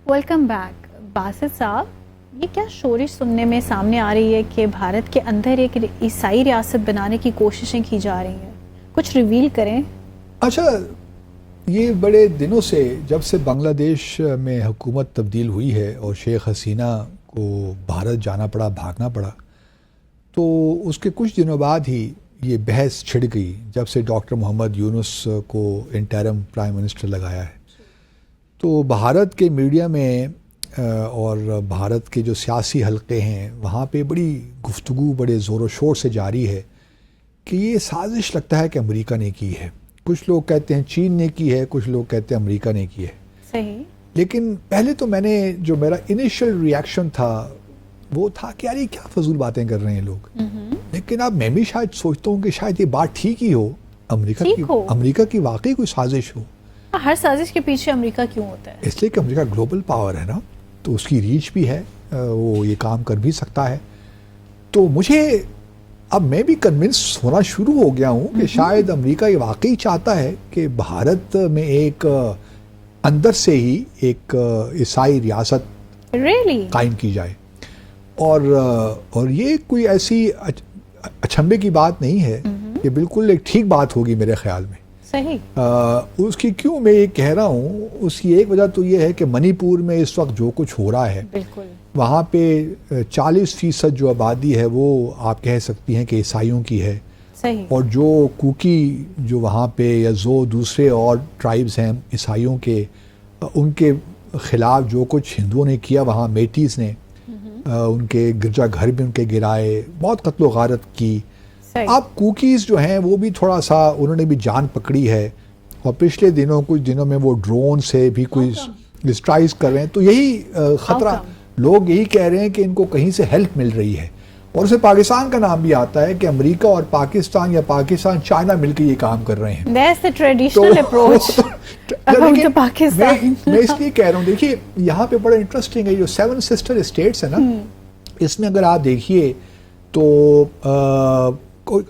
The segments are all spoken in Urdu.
Welcome back. باسط صاحب, یہ کیا شورش سننے میں سامنے آ رہی ہے کہ بھارت کے اندر ایک عیسائی ریاست بنانے کی کوششیں کی جا رہی ہیں؟ کچھ ریویل کریں. اچھا, یہ بڑے دنوں سے جب سے بنگلہ دیش میں حکومت تبدیل ہوئی ہے اور شیخ حسینہ کو بھارت جانا پڑا, بھاگنا پڑا, تو اس کے کچھ دنوں بعد ہی یہ بحث چھڑ گئی جب سے ڈاکٹر محمد یونس کو انٹرم پرائم منسٹر لگایا ہے. تو بھارت کے میڈیا میں اور بھارت کے جو سیاسی حلقے ہیں وہاں پہ بڑی گفتگو بڑے زور و شور سے جاری ہے کہ یہ سازش لگتا ہے کہ امریکہ نے کی ہے. کچھ لوگ کہتے ہیں چین نے کی ہے, کچھ لوگ کہتے ہیں امریکہ نے کی ہے. صحیح. لیکن پہلے تو میں نے جو میرا انیشل ریاکشن تھا وہ تھا کہ یار یہ کیا فضول باتیں کر رہے ہیں لوگ. لیکن اب میں بھی شاید سوچتا ہوں کہ شاید یہ بات ٹھیک ہی ہو, امریکہ کی واقعی کوئی سازش ہو. ہر سازش کے پیچھے امریکہ کیوں ہوتا ہے؟ اس لیے کہ امریکہ گلوبل پاور ہے نا, تو اس کی ریچ بھی ہے, وہ یہ کام کر بھی سکتا ہے. تو مجھے اب میں بھی کنونس ہونا شروع ہو گیا ہوں کہ شاید امریکہ یہ واقعی چاہتا ہے کہ بھارت میں ایک اندر سے ہی ایک عیسائی ریاست قائم کی جائے. اور یہ کوئی ایسی اچھمبے کی بات نہیں ہے, یہ بالکل ایک ٹھیک بات ہوگی میرے خیال میں. صحیح. اس کی کیوں میں یہ کہہ رہا ہوں, اس کی ایک وجہ تو یہ ہے کہ منی پور میں اس وقت جو کچھ ہو رہا ہے بالکل وہاں پہ 40% جو آبادی ہے وہ آپ کہہ سکتی ہیں کہ عیسائیوں کی ہے. صحیح. اور جو کوکی جو وہاں پہ یا جو دوسرے اور ٹرائبز ہیں عیسائیوں کے, ان کے خلاف جو کچھ ہندوؤں نے کیا وہاں میٹیز نے, ان کے گرجا گھر بھی ان کے گرائے, بہت قتل و غارت کی. اب کوکیز جو ہیں وہ بھی تھوڑا سا انہوں نے بھی جان پکڑی ہے, اور پچھلے دنوں کچھ دنوں میں وہ ڈرون سے بھی کوئی اسٹرائک کر رہے ہیں. تو یہی خطرہ, لوگ یہی کہہ رہے ہیں کہ ان کو کہیں سے ہیلپ مل رہی ہے. اور اسے پاکستان کا نام بھی آتا ہے کہ امریکہ اور پاکستان یا پاکستان چائنا مل کے یہ کام کر رہے ہیں. That's the traditional approach about the Pakistan. میں اس لیے کہہ رہا ہوں, دیکھیے یہاں پہ بڑا انٹرسٹنگ ہے جو 7 سسٹر اسٹیٹس ہیں نا, اس میں اگر آپ دیکھیے تو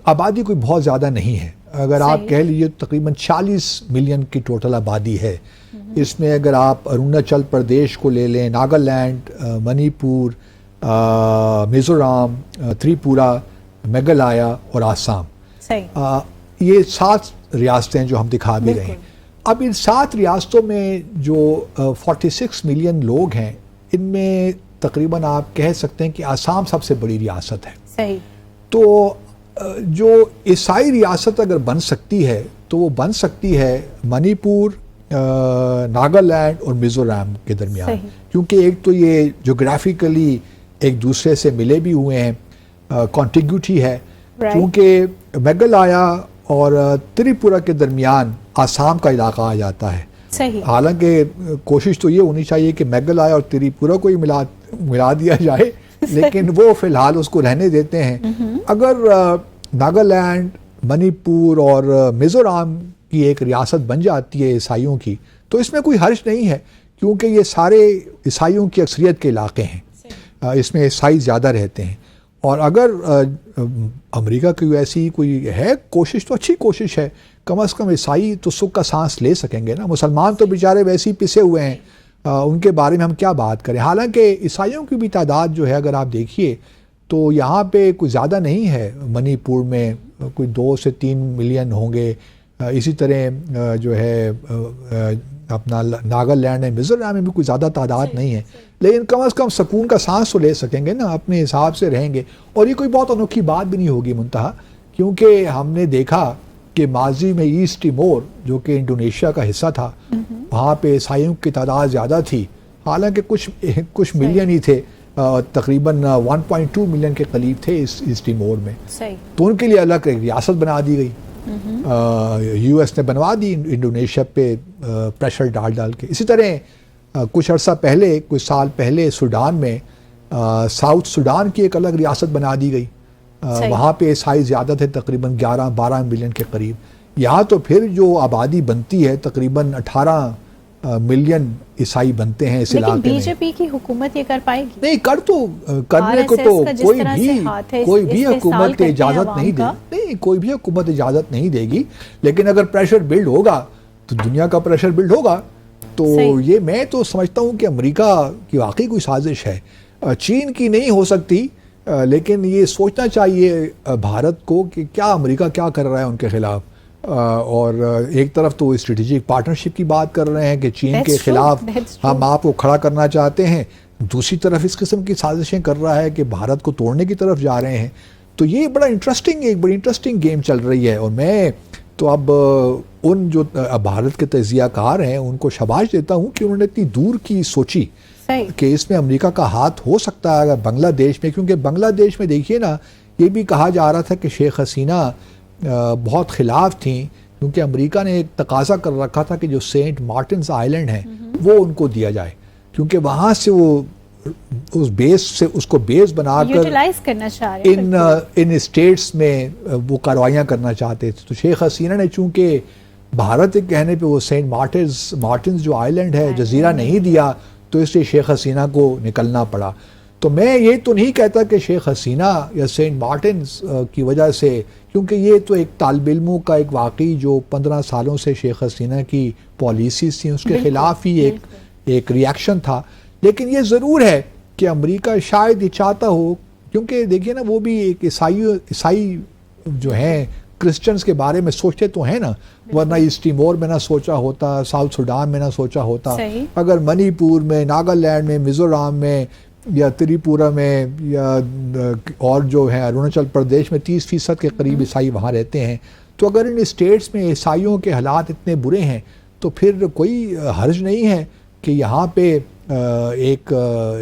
آبادی کوئی بہت زیادہ نہیں ہے. اگر آپ کہہ لیجیے تقریباً 40 ملین کی ٹوٹل آبادی ہے. اس میں اگر آپ اروناچل پردیش کو لے لیں, ناگالینڈ, منی پور, میزورام, تریپورہ, میگھالیہ اور آسام, یہ 7 ریاستیں جو ہم دکھا بھی رہے ہیں. اب ان 7 ریاستوں میں جو 46 ملین لوگ ہیں, ان میں تقریباً آپ کہہ سکتے ہیں کہ آسام سب سے بڑی ریاست ہے. صحیح. تو جو عیسائی ریاست اگر بن سکتی ہے تو وہ بن سکتی ہے منی پور, ناگالینڈ اور میزورام کے درمیان, کیونکہ ایک تو یہ جغرافیکلی ایک دوسرے سے ملے بھی ہوئے ہیں, کانٹیگیوٹی ہے. کیونکہ میگھالیہ اور تریپورہ کے درمیان آسام کا علاقہ آ جاتا ہے. حالانکہ کوشش تو یہ ہونی چاہیے کہ میگھالیہ اور تریپورہ کو ہی ملا دیا جائے, لیکن وہ فی الحال اس کو رہنے دیتے ہیں. اگر ناگالینڈ, منی پور اور میزورام کی ایک ریاست بن جاتی ہے عیسائیوں کی, تو اس میں کوئی حرج نہیں ہے, کیونکہ یہ سارے عیسائیوں کی اکثریت کے علاقے ہیں, اس میں عیسائی زیادہ رہتے ہیں. اور اگر امریکہ کی ایسی کوئی ہے کوشش تو اچھی کوشش ہے, کم از کم عیسائی تو سکھ کا سانس لے سکیں گے نا. مسلمان تو بیچارے ویسے ہی پسے ہوئے ہیں, ان کے بارے میں ہم کیا بات کریں. حالانکہ عیسائیوں کی بھی تعداد جو ہے اگر آپ دیکھیے تو یہاں پہ کوئی زیادہ نہیں ہے. منی پور میں کوئی 2 سے 3 ملین ہوں گے, اسی طرح جو ہے اپنا ناگالینڈ ہے, میزورام میں بھی کوئی زیادہ تعداد نہیں ہے. لیکن کم از کم سکون کا سانس تو لے سکیں گے نا, اپنے حساب سے رہیں گے. اور یہ کوئی بہت انوکھی بات بھی نہیں ہوگی منتہا, کیونکہ ہم نے دیکھا کہ ماضی میں ایسٹ ٹیمور جو کہ انڈونیشیا کا حصہ تھا, وہاں پہ عیسائیوں کی تعداد زیادہ تھی, حالانکہ کچھ ملین ہی تھے, تقریباً 1.2 ملین کے قریب تھے اس ٹیمور میں. تو ان کے لیے الگ ایک ریاست بنا دی گئی, یو ایس نے بنوا دی انڈونیشیا پہ پریشر ڈال کے. اسی طرح کچھ عرصہ پہلے, کچھ سال پہلے سوڈان میں ساؤتھ سوڈان کی ایک الگ ریاست بنا دی گئی. وہاں پہ عیسائی زیادہ تھے, تقریباً 11-12 ملین کے قریب. یہاں تو پھر جو آبادی بنتی ہے تقریباً 18 ملین عیسائی بنتے ہیں اس علاقے میں. لیکن بی جے پی کی حکومت یہ کر پائے گی؟ نہیں, کرنے کو تو کوئی بھی حکومت اجازت نہیں دے, نہیں کوئی بھی حکومت اجازت نہیں دے گی. لیکن اگر پریشر بلڈ ہوگا تو دنیا کا پریشر بلڈ ہوگا تو یہ میں تو سمجھتا ہوں کہ امریکہ کی واقعی کوئی سازش ہے، چین کی نہیں ہو سکتی، لیکن یہ سوچنا چاہیے بھارت کو کہ کیا امریکہ کیا کر رہا ہے ان کے خلاف، اور ایک طرف تو اسٹریٹجک پارٹنرشپ کی بات کر رہے ہیں کہ چین کے خلاف ہم آپ کو کھڑا کرنا چاہتے ہیں، دوسری طرف اس قسم کی سازشیں کر رہا ہے کہ بھارت کو توڑنے کی طرف جا رہے ہیں. تو یہ ایک بڑی انٹرسٹنگ گیم چل رہی ہے. اور میں تو اب ان جو بھارت کے تجزیہ کار ہیں ان کو شاباش دیتا ہوں کہ انہوں نے اتنی دور کی سوچی کہ اس میں امریکہ کا ہاتھ ہو سکتا ہے اگر بنگلہ دیش میں، کیونکہ بنگلہ دیش میں دیکھیے نا، یہ بھی کہا جا رہا تھا کہ شیخ حسینہ بہت خلاف تھیں، کیونکہ امریکہ نے ایک تقاضا کر رکھا تھا کہ جو سینٹ مارٹنز آئلینڈ ہیں وہ ان کو دیا جائے، کیونکہ وہاں سے وہ اس بیس سے اس کو بیس بنا کر کرنا چاہ رہے ان اسٹیٹس میں وہ کارروائیاں کرنا چاہتے تھے. تو شیخ حسینہ نے چونکہ بھارت کے کہنے پہ وہ سینٹ مارٹنز جو آئلینڈ ہے جزیرہ نہیں دیا، تو اس لیے شیخ حسینہ کو نکلنا پڑا. تو میں یہ تو نہیں کہتا کہ شیخ حسینہ یا سینٹ مارٹنز کی وجہ سے، کیونکہ یہ تو ایک طالب علموں کا ایک واقعی جو 15 سالوں سے شیخ حسینہ کی پالیسیز تھیں اس کے خلاف ہی ایک ریاکشن تھا. لیکن یہ ضرور ہے کہ امریکہ شاید یہ چاہتا ہو، کیونکہ دیکھیے نا وہ بھی ایک عیسائی جو ہیں کرسچنز کے بارے میں سوچتے تو ہیں نا، ورنہ ایسٹ ٹیمور میں نہ سوچا ہوتا، ساؤتھ سوڈان میں نہ سوچا ہوتا، اگر منی پور میں، ناگالینڈ میں، میزورام میں یا تریپورہ میں یا اور جو ہے اروناچل پردیش میں 30% کے قریب عیسائی وہاں رہتے ہیں، تو اگر ان اسٹیٹس میں عیسائیوں کے حالات اتنے برے ہیں تو پھر کوئی حرج نہیں ہے کہ یہاں پہ ایک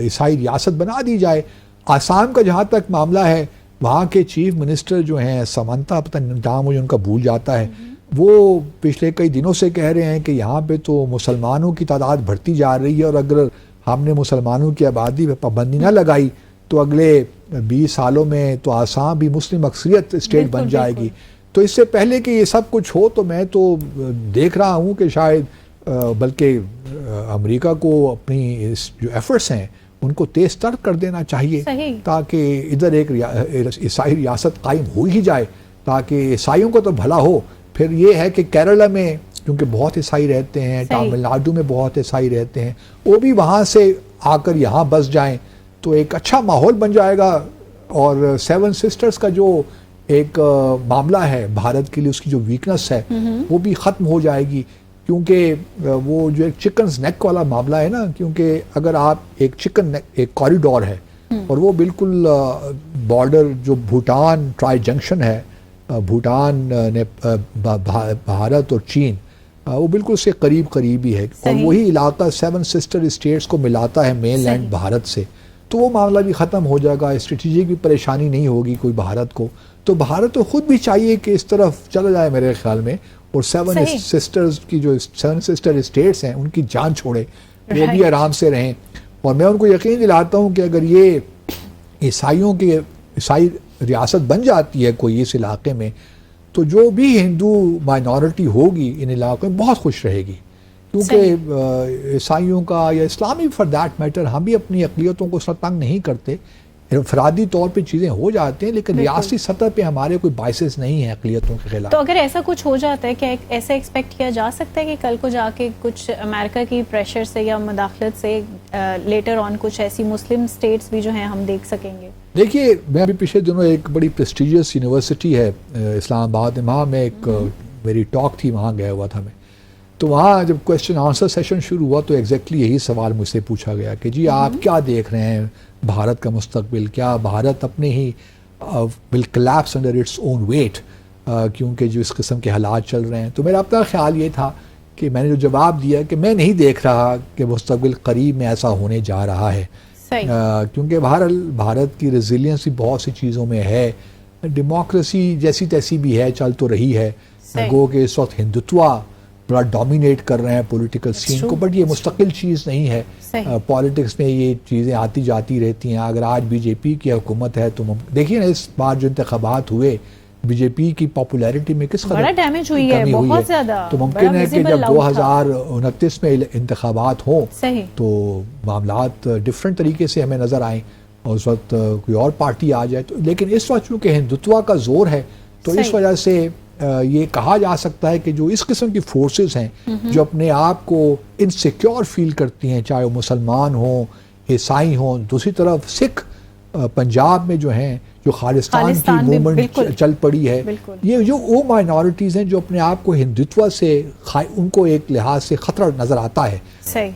عیسائی ریاست بنا دی جائے. آسام کا جہاں تک معاملہ ہے، وہاں کے چیف منسٹر جو ہیں سمنتا، پتہ نام مجھے ان کا بھول جاتا ہے، وہ پچھلے کئی دنوں سے کہہ رہے ہیں کہ یہاں پہ تو مسلمانوں کی تعداد بڑھتی جا رہی ہے، اور اگر ہم نے مسلمانوں کی آبادی پہ پابندی نہ لگائی تو اگلے 20 سالوں میں تو آسام بھی مسلم اکثریت اسٹیٹ بن جائے گی. تو اس سے پہلے کہ یہ سب کچھ ہو تو میں تو دیکھ رہا ہوں کہ شاید بلکہ امریکہ کو اپنی جو ایفرٹس ہیں ان کو تیز تر کر دینا چاہیے، تاکہ ادھر ایک عیسائی ریاست قائم ہو ہی جائے، تاکہ عیسائیوں کو تو بھلا ہو. پھر یہ ہے کہ کیرلا میں کیونکہ بہت عیسائی رہتے ہیں، تامل ناڈو میں بہت عیسائی رہتے ہیں، وہ بھی وہاں سے آ کر یہاں بس جائیں تو ایک اچھا ماحول بن جائے گا. اور 7 سسٹرز کا جو ایک معاملہ ہے بھارت کے لیے، اس کی جو ویکنس ہے وہ بھی ختم ہو جائے گی، کیونکہ وہ جو ایک چکنز نیک والا معاملہ ہے نا، کیونکہ اگر آپ ایک کوریڈور ہے اور وہ بالکل بارڈر جو بھوٹان ٹرائی جنکشن ہے، بھوٹان بھارت اور چین، وہ بالکل اس کے قریب ہی ہے، اور وہی علاقہ 7 سسٹر اسٹیٹس کو ملاتا ہے مین لینڈ بھارت سے، تو وہ معاملہ بھی ختم ہو جائے گا، اسٹریٹجک بھی پریشانی نہیں ہوگی کوئی بھارت کو. تو بھارت کو خود بھی چاہیے کہ اس طرف چلا جائے میرے خیال میں، اور 7 سسٹرز کی جو 7 سسٹر اسٹیٹس ہیں ان کی جان چھوڑے، وہ بھی آرام سے رہیں. اور میں ان کو یقین دلاتا ہوں کہ اگر یہ عیسائی ریاست بن جاتی ہے کوئی اس علاقے میں، تو جو بھی ہندو مائنورٹی ہوگی ان علاقوں میں بہت خوش رہے گی، کیونکہ عیسائیوں کا یا اسلامی فار دیٹ میٹر ہم بھی اپنی اقلیتوں کو اس وقت تنگ نہیں کرتے، انفرادی طور پہ چیزیں ہو جاتی ہیں، لیکن ریاستی سطح پہ ہمارے کوئی بائسز نہیں ہیں اقلیتوں کے خلاف. تو اگر ایسا کچھ ہو جاتا ہے کہ ایسا ایکسپیکٹ کیا جا سکتا ہے کہ کل کو جا کے کچھ امریکہ کی پریشر سے یا مداخلت سے لیٹر آن کچھ ایسی مسلم اسٹیٹس بھی جو ہیں ہم دیکھ سکیں گے؟ دیکھیے، میں ابھی پچھلے دنوں ایک بڑی پریسٹیجیس یونیورسٹی ہے اسلام آباد، وہاں میں ایک میری ٹاک تھی، وہاں گیا ہوا تھا میں. تو وہاں جب کویسچن آنسر سیشن شروع ہوا تو ایگزیکٹلی یہی سوال مجھ سے پوچھا گیا کہ جی آپ کیا دیکھ رہے ہیں بھارت کا مستقبل، کیا بھارت اپنے ہی will collapse under its own weight, کیونکہ جو اس قسم کے حالات چل رہے ہیں. تو میرا اپنا خیال یہ تھا کہ میں نے جو جواب دیا کہ میں نہیں دیکھ رہا کہ مستقبل قریب میں ایسا ہونے جا رہا ہے، کیونکہ بھارت کی ریزیلینس بھی بہت سی چیزوں میں ہے، ڈیموکریسی جیسی تیسی بھی ہے، چل تو رہی ہے، گو کہ اس وقت ہندوتوا بڑا ڈومینیٹ کر رہے ہیں پولیٹیکل سین کو، بٹ یہ مستقل چیز نہیں ہے. پالیٹکس میں یہ چیزیں آتی جاتی رہتی ہیں. اگر آج بی جے پی کی حکومت ہے تو دیکھیے نا اس بار جو انتخابات ہوئے بی جے پی کی پاپولیرٹی میں کس قدر ڈیمیج ہوئی ہے، بہت زیادہ. تو ممکن ہے کہ جب 2029 میں انتخابات ہوں تو معاملات ڈفرینٹ طریقے سے ہمیں نظر آئیں اور اس وقت کوئی اور پارٹی آ جائے. تو لیکن اس وقت چونکہ ہندوتوا کا زور ہے تو اس وجہ سے یہ کہا جا سکتا ہے کہ جو اس قسم کی فورسز ہیں جو اپنے آپ کو انسیکیور فیل کرتی ہیں، چاہے وہ مسلمان ہوں، عیسائی ہوں، دوسری طرف سکھ پنجاب میں جو ہیں، جو خالستان کی موومنٹ چل پڑی ہے، یہ جو وہ مائنورٹیز ہیں جو اپنے آپ کو ہندوتوا سے ان کو ایک لحاظ سے خطرہ نظر آتا ہے،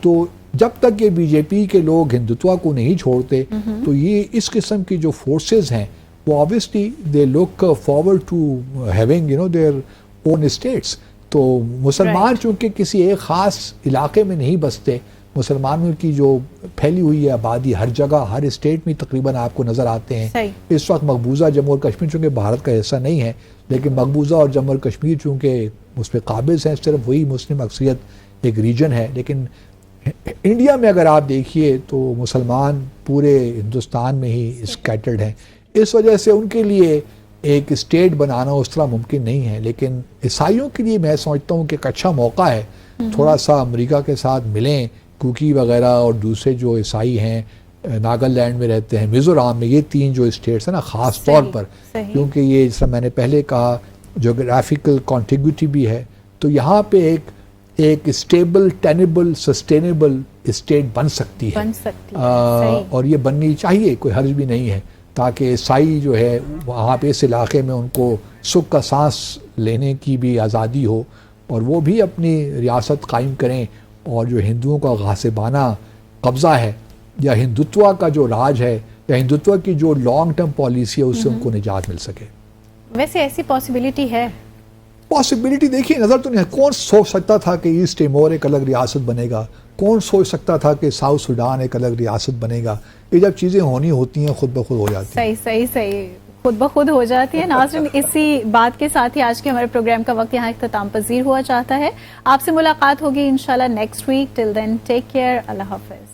تو جب تک یہ بی جے پی کے لوگ ہندوتوا کو نہیں چھوڑتے تو یہ اس قسم کی جو فورسز ہیں وہ obviously they look forward to having their own states. تو مسلمان چونکہ کسی ایک خاص علاقے میں نہیں بستے، مسلمانوں کی جو پھیلی ہوئی ہے آبادی ہر جگہ ہر اسٹیٹ میں تقریباً آپ کو نظر آتے ہیں. اس وقت مقبوضہ جموں اور کشمیر چونکہ بھارت کا حصہ نہیں ہے، لیکن مقبوضہ اور جموں اور کشمیر چونکہ اس پہ قابض ہیں، صرف وہی مسلم اکثریت ایک ریجن ہے. لیکن انڈیا میں اگر آپ دیکھیے تو مسلمان پورے ہندوستان میں ہی اسکیٹرڈ ہیں. اس وجہ سے ان کے لیے ایک اسٹیٹ بنانا اس طرح ممکن نہیں ہے. لیکن عیسائیوں کے لیے میں سمجھتا ہوں کہ ایک اچھا موقع ہے، تھوڑا سا امریکہ کے ساتھ ملیں. کوکی وغیرہ اور دوسرے جو عیسائی ہیں ناگالینڈ میں رہتے ہیں، میزورام میں، یہ تین جو اسٹیٹس ہیں نا خاص طور پر، کیونکہ یہ جیسا میں نے پہلے کہا جغرافیکل کانٹیگوٹی بھی ہے، تو یہاں پہ ایک اسٹیبل ٹینیبل سسٹینیبل اسٹیٹ بن سکتی ہے، اور یہ بننی چاہیے، کوئی حرج بھی نہیں ہے، تاکہ عیسائی جو ہے وہاں پہ اس علاقے میں ان کو سکھ کا سانس لینے کی بھی آزادی ہو اور وہ بھی اپنی ریاست قائم کریں، اور جو ہندوؤں کا غاصبانہ قبضہ ہے یا ہندوتوا کا جو راج ہے یا ہندوتوا کی جو لانگ ٹرم پالیسی ہے اس سے ان کو نجات مل سکے. ویسے ایسی پاسبلٹی ہے؟ پاسبلٹی دیکھیے، نظر تو نہیں ہے. کون سوچ سکتا تھا کہ ایسٹ ٹیمور ایک الگ ریاست بنے گا؟ کون سوچ سکتا تھا کہ ساؤتھ سوڈان ایک الگ ریاست بنے گا؟ یہ جب چیزیں ہونی ہوتی ہیں خود بخود ہو جاتی ہیں. صحیح خود بخود ہو جاتی ہے. ناظرین، اسی بات کے ساتھ ہی آج کے ہمارے پروگرام کا وقت یہاں اختتام پذیر ہوا چاہتا ہے. آپ سے ملاقات ہوگی انشاءاللہ نیکسٹ ویک. ٹل دین ٹیک کیئر. اللہ حافظ.